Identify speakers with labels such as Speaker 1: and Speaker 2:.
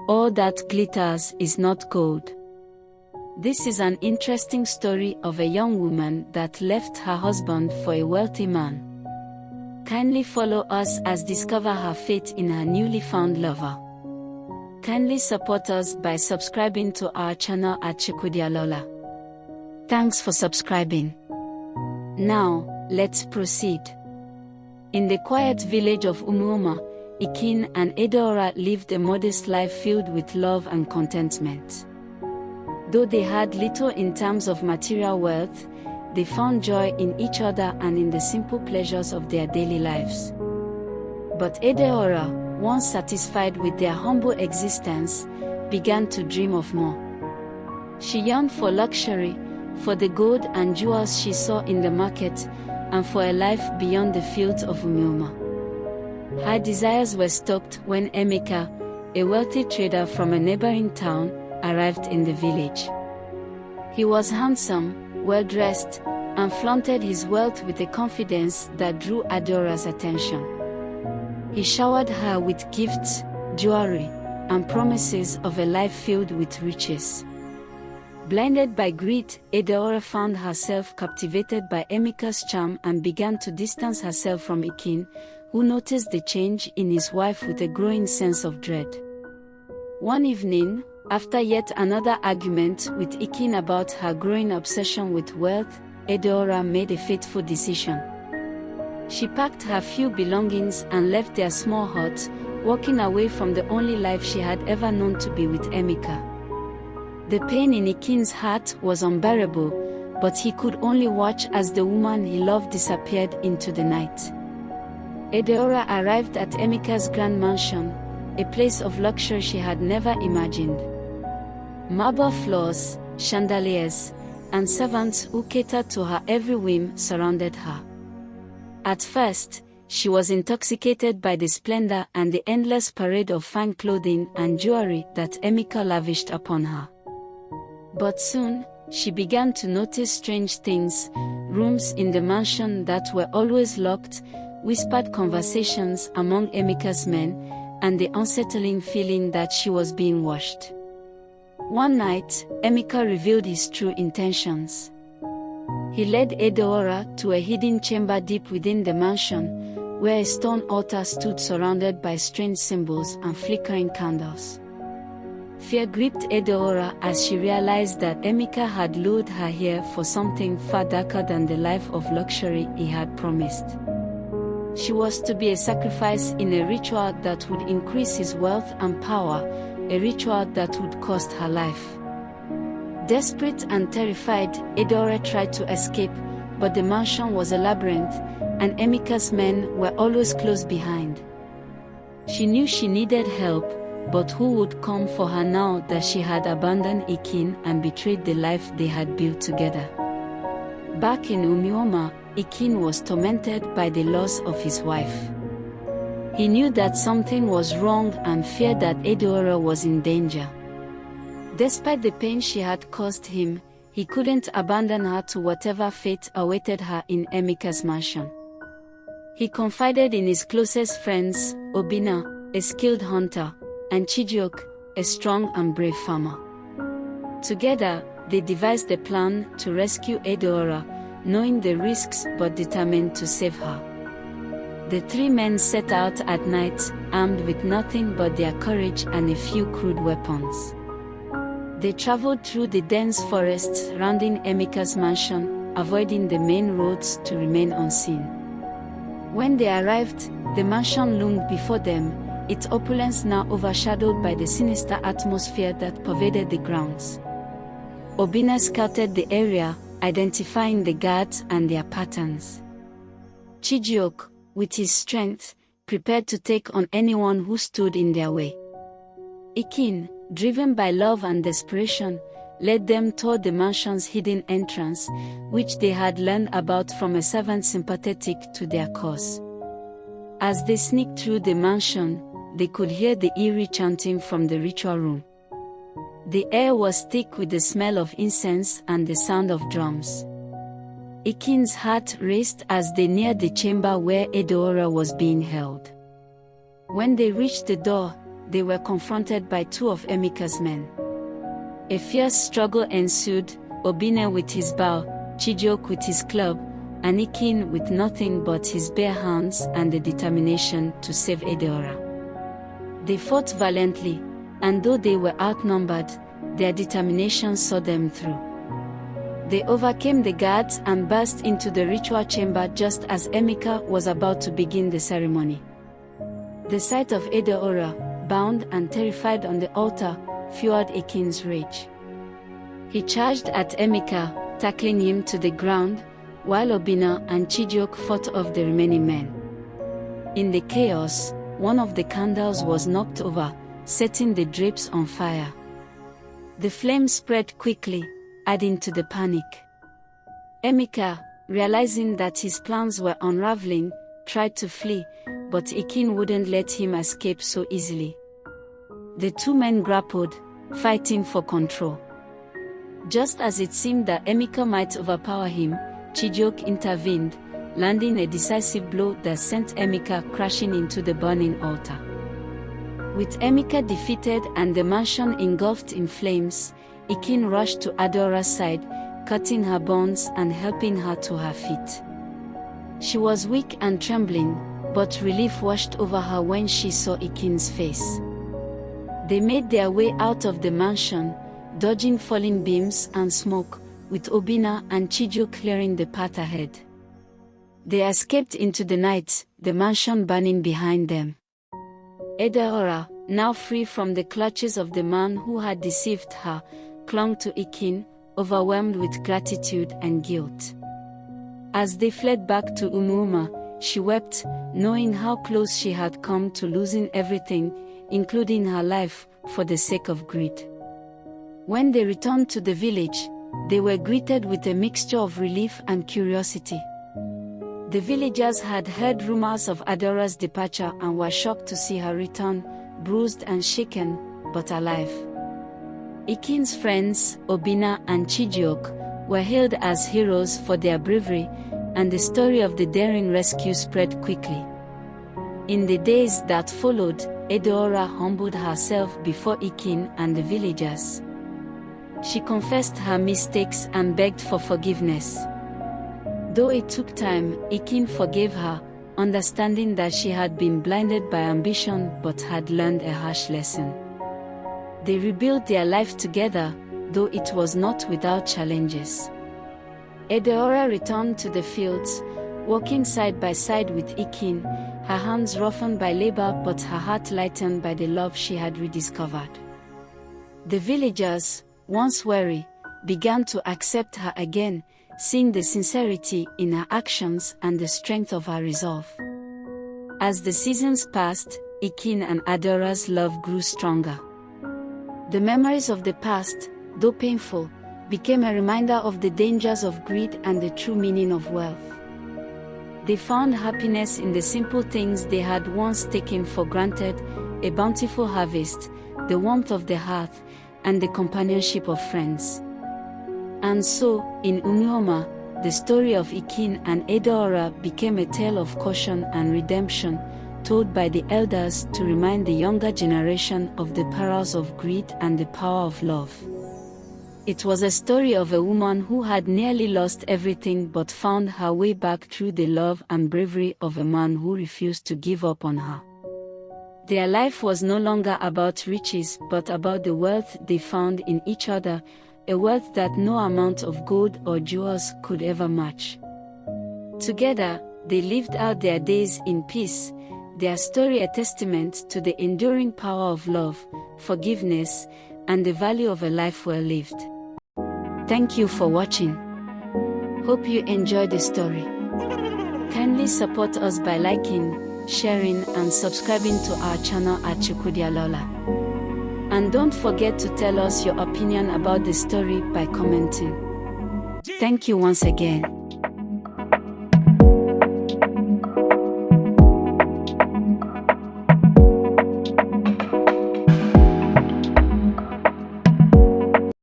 Speaker 1: All that glitters is not gold. This is an interesting story of a young woman that left her husband for a wealthy man. Kindly follow us as discover her fate in her newly found lover. Kindly support us by subscribing to our channel at Chukwudialola. Thanks for subscribing. Now, let's proceed. In the quiet village of Umuoma, Ikin and Edeora lived a modest life filled with love and contentment. Though they had little in terms of material wealth, they found joy in each other and in the simple pleasures of their daily lives. But Edeora, once satisfied with their humble existence, began to dream of more. She yearned for luxury, for the gold and jewels she saw in the market, and for a life beyond the fields of Umuoma. Her desires were stoked when Emeka, a wealthy trader from a neighboring town, arrived in the village. He was handsome, well-dressed, and flaunted his wealth with a confidence that drew Edeora's attention. He showered her with gifts, jewelry, and promises of a life filled with riches. Blinded by greed, Edeora found herself captivated by Emeka's charm and began to distance herself from Ikin, who noticed the change in his wife with a growing sense of dread. One evening, after yet another argument with Ikin about her growing obsession with wealth, Edeora made a fateful decision. She packed her few belongings and left their small hut, walking away from the only life she had ever known to be with Emeka. The pain in Ikin's heart was unbearable, but he could only watch as the woman he loved disappeared into the night. Edeora arrived at Emeka's grand mansion, a place of luxury she had never imagined. Marble floors, chandeliers, and servants who catered to her every whim surrounded her. At first, she was intoxicated by the splendor and the endless parade of fine clothing and jewelry that Emeka lavished upon her. But soon, she began to notice strange things: rooms in the mansion that were always locked, whispered conversations among Emeka's men, and the unsettling feeling that she was being watched. One night, Emeka revealed his true intentions. He led Edeora to a hidden chamber deep within the mansion, where a stone altar stood surrounded by strange symbols and flickering candles. Fear gripped Edeora as she realized that Emeka had lured her here for something far darker than the life of luxury he had promised. She was to be a sacrifice in a ritual that would increase his wealth and power, a ritual that would cost her life. Desperate and terrified, Edeora tried to escape, but the mansion was a labyrinth, and Emeka's men were always close behind. She knew she needed help, but who would come for her now that she had abandoned Ikin and betrayed the life they had built together? Back in Umuoma, Ikin was tormented by the loss of his wife. He knew that something was wrong and feared that Edeora was in danger. Despite the pain she had caused him, he couldn't abandon her to whatever fate awaited her in Emeka's mansion. He confided in his closest friends, Obinna, a skilled hunter, and Chijioke, a strong and brave farmer. Together, they devised a plan to rescue Edeora, knowing the risks but determined to save her. The three men set out at night, armed with nothing but their courage and a few crude weapons. They traveled through the dense forests surrounding Emeka's mansion, avoiding the main roads to remain unseen. When they arrived, the mansion loomed before them, its opulence now overshadowed by the sinister atmosphere that pervaded the grounds. Obinna scouted the area, identifying the guards and their patterns. Chijioke, with his strength, prepared to take on anyone who stood in their way. Ikin, driven by love and desperation, led them toward the mansion's hidden entrance, which they had learned about from a servant sympathetic to their cause. As they sneaked through the mansion, they could hear the eerie chanting from the ritual room. The air was thick with the smell of incense and the sound of drums. Ikin's heart raced as they neared the chamber where Edeora was being held. When they reached the door, they were confronted by two of Emeka's men. A fierce struggle ensued, Obinna with his bow, Chijioke with his club, and Ikin with nothing but his bare hands and the determination to save Edeora. They fought valiantly, and though they were outnumbered, their determination saw them through. They overcame the guards and burst into the ritual chamber just as Emeka was about to begin the ceremony. The sight of Edeora, bound and terrified on the altar, fueled Ikin's rage. He charged at Emeka, tackling him to the ground, while Obinna and Chijioke fought off the remaining men. In the chaos, one of the candles was knocked over, setting the drapes on fire. The flames spread quickly, adding to the panic. Emeka, realizing that his plans were unraveling, tried to flee, but Ikin wouldn't let him escape so easily. The two men grappled, fighting for control. Just as it seemed that Emeka might overpower him, Chijioke intervened, landing a decisive blow that sent Emeka crashing into the burning altar. With Emeka defeated and the mansion engulfed in flames, Ikin rushed to Edeora's side, cutting her bonds and helping her to her feet. She was weak and trembling, but relief washed over her when she saw Ikin's face. They made their way out of the mansion, dodging falling beams and smoke, with Obinna and Chijioke clearing the path ahead. They escaped into the night, the mansion burning behind them. Edeora, now free from the clutches of the man who had deceived her, clung to Ikin, overwhelmed with gratitude and guilt. As they fled back to Umuoma, she wept, knowing how close she had come to losing everything, including her life, for the sake of greed. When they returned to the village, they were greeted with a mixture of relief and curiosity. The villagers had heard rumors of Edeora's departure and were shocked to see her return, bruised and shaken, but alive. Ikin's friends, Obinna and Chijioke, were hailed as heroes for their bravery, and the story of the daring rescue spread quickly. In the days that followed, Edeora humbled herself before Ikin and the villagers. She confessed her mistakes and begged for forgiveness. Though it took time, Ikin forgave her, understanding that she had been blinded by ambition but had learned a harsh lesson. They rebuilt their life together, though it was not without challenges. Edeora returned to the fields, walking side by side with Ikin, her hands roughened by labor but her heart lightened by the love she had rediscovered. The villagers, once wary, began to accept her again, seeing the sincerity in her actions and the strength of her resolve. As the seasons passed, Ikin and Edeora's love grew stronger. The memories of the past, though painful, became a reminder of the dangers of greed and the true meaning of wealth. They found happiness in the simple things they had once taken for granted: a bountiful harvest, the warmth of the hearth, and the companionship of friends. And so, in Umuoma, the story of Ikin and Edeora became a tale of caution and redemption, told by the elders to remind the younger generation of the perils of greed and the power of love. It was a story of a woman who had nearly lost everything but found her way back through the love and bravery of a man who refused to give up on her. Their life was no longer about riches but about the wealth they found in each other, a wealth that no amount of gold or jewels could ever match. Together, they lived out their days in peace, their story a testament to the enduring power of love, forgiveness, and the value of a life well lived. Thank you for watching. Hope you enjoyed the story. Kindly support us by liking, sharing, and subscribing to our channel at Chukwudialola. And don't forget to tell us your opinion about the story by commenting. Thank you once again.